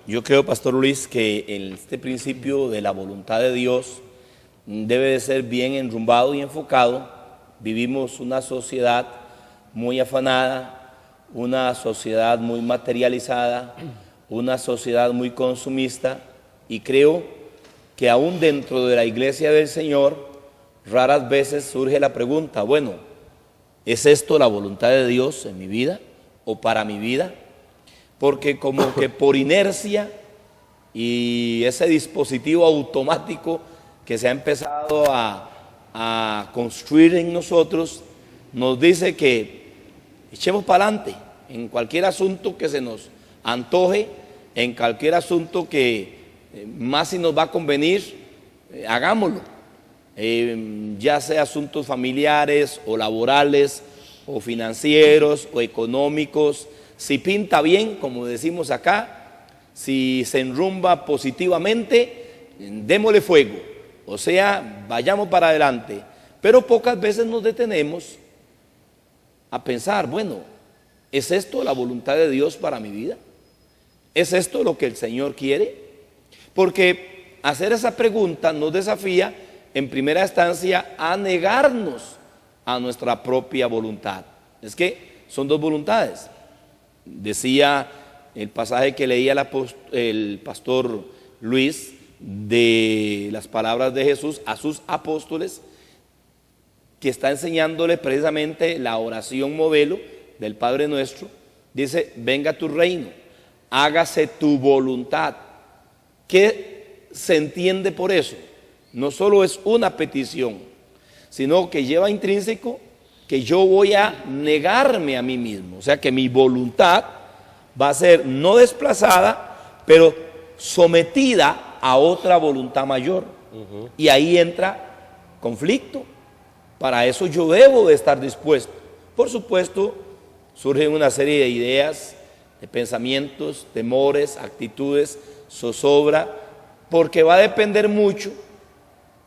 Yo creo, Pastor Luis, que este principio de la voluntad de Dios debe de ser bien enrumbado y enfocado. Vivimos una sociedad muy afanada, una sociedad muy materializada, una sociedad muy consumista, y creo que aún dentro de la iglesia del Señor raras veces surge la pregunta, bueno, ¿es esto la voluntad de Dios en mi vida o para mi vida? Porque como que por inercia y ese dispositivo automático que se ha empezado a construir en nosotros, nos dice que echemos para adelante en cualquier asunto que se nos antoje, en cualquier asunto que más si nos va a convenir, hagámoslo. Ya sea asuntos familiares o laborales o financieros o económicos, si pinta bien, como decimos acá, si se enrumba positivamente, démosle fuego, o sea, vayamos para adelante. Pero pocas veces nos detenemos a pensar, bueno, ¿es esto la voluntad de Dios para mi vida? ¿Es esto lo que el Señor quiere? Porque hacer esa pregunta nos desafía en primera instancia a negarnos a nuestra propia voluntad. Es que son dos voluntades. Decía el pasaje que leía el pastor Luis de las palabras de Jesús a sus apóstoles, que está enseñándole precisamente la oración modelo del Padre Nuestro. Dice, venga tu reino, hágase tu voluntad. ¿Qué se entiende por eso? No solo es una petición, sino que lleva intrínseco que yo voy a negarme a mí mismo. O sea que mi voluntad va a ser no desplazada, pero sometida a otra voluntad mayor. Y ahí entra conflicto. Para eso yo debo de estar dispuesto. Por supuesto, surgen una serie de ideas, de pensamientos, temores, actitudes, zozobra, porque va a depender mucho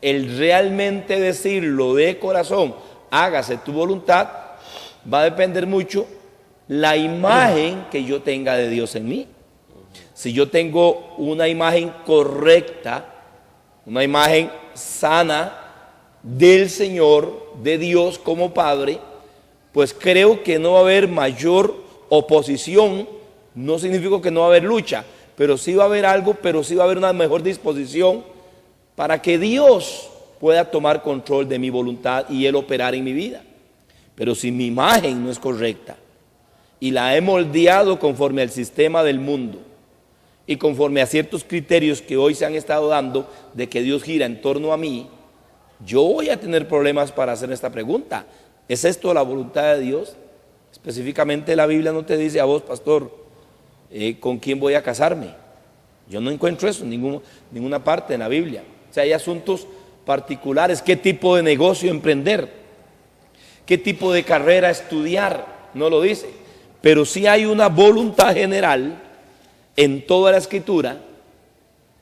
el realmente decirlo de corazón, hágase tu voluntad, va a depender mucho la imagen que yo tenga de Dios en mí. Si yo tengo una imagen correcta, una imagen sana del Señor, de Dios como Padre, pues creo que no va a haber mayor oposición. No significa que no va a haber lucha, pero sí va a haber algo, pero sí va a haber una mejor disposición para que Dios pueda tomar control de mi voluntad y Él operar en mi vida. Pero si mi imagen no es correcta y la he moldeado conforme al sistema del mundo y conforme a ciertos criterios que hoy se han estado dando de que Dios gira en torno a mí, yo voy a tener problemas para hacer esta pregunta. ¿Es esto la voluntad de Dios? Específicamente la Biblia no te dice a vos, pastor, ¿con quién voy a casarme? Yo no encuentro eso en ninguna parte en la Biblia. O sea, hay asuntos particulares, qué tipo de negocio emprender, qué tipo de carrera estudiar, no lo dice. Pero sí hay una voluntad general en toda la Escritura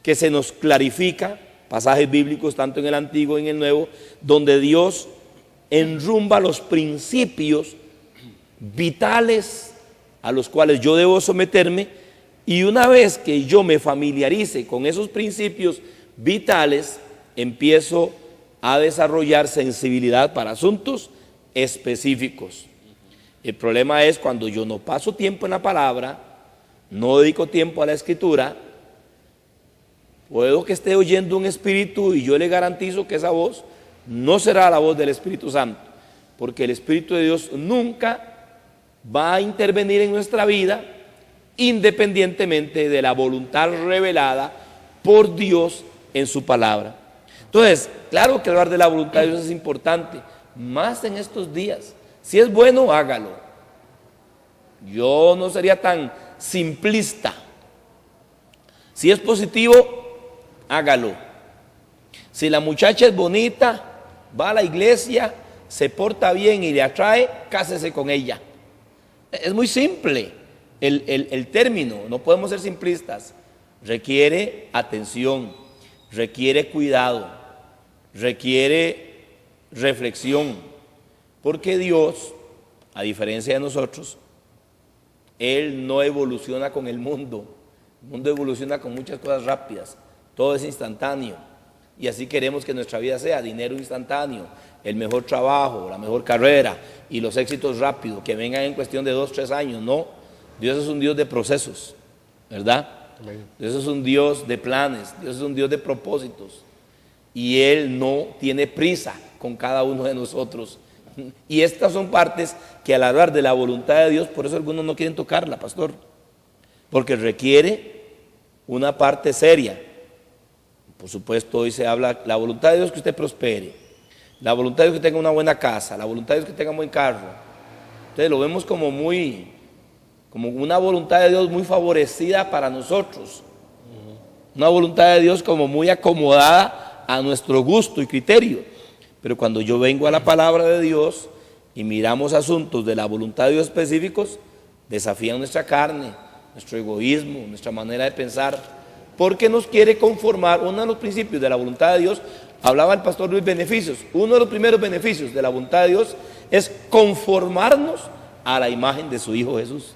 que se nos clarifica, pasajes bíblicos tanto en el Antiguo y en el Nuevo, donde Dios enrumba los principios vitales a los cuales yo debo someterme, y una vez que yo me familiarice con esos principios vitales, empiezo a desarrollar sensibilidad para asuntos específicos. El problema es cuando yo no paso tiempo en la palabra, no dedico tiempo a la Escritura. Puedo que esté oyendo un espíritu y yo le garantizo que esa voz no será la voz del Espíritu Santo, porque el Espíritu de Dios nunca va a intervenir en nuestra vida independientemente de la voluntad revelada por Dios en su palabra. Entonces, claro que hablar de la voluntad de Dios es importante, más en estos días. Si es bueno, hágalo. Yo no sería tan simplista. Si es positivo, hágalo. Si la muchacha es bonita, va a la iglesia, se porta bien y le atrae, cásese con ella. Es muy simple el término, no podemos ser simplistas. Requiere atención, requiere cuidado, requiere reflexión, porque Dios, a diferencia de nosotros, Él no evoluciona con el mundo, El mundo evoluciona con muchas cosas rápidas, todo es instantáneo. Y así queremos que nuestra vida sea: dinero instantáneo, el mejor trabajo, la mejor carrera y los éxitos rápidos, que vengan en cuestión de 2, 3 años. No, Dios es un Dios de procesos, ¿verdad? Amén. Dios es un Dios de planes, Dios es un Dios de propósitos. Y Él no tiene prisa con cada uno de nosotros. Y estas son partes que, al hablar de la voluntad de Dios, por eso algunos no quieren tocarla, pastor, porque requiere una parte seria. Por supuesto, hoy se habla la voluntad de Dios, que usted prospere, la voluntad de Dios, que tenga una buena casa, la voluntad de Dios, que tenga un buen carro. Entonces lo vemos como una voluntad de Dios muy favorecida para nosotros, una voluntad de Dios como muy acomodada a nuestro gusto y criterio. Pero cuando yo vengo a la palabra de Dios y miramos asuntos de la voluntad de Dios específicos, desafían nuestra carne, nuestro egoísmo, nuestra manera de pensar, porque nos quiere conformar. Uno de los principios de la voluntad de Dios, hablaba el pastor Luis, beneficios. Uno de los primeros beneficios de la voluntad de Dios es conformarnos a la imagen de su Hijo Jesús.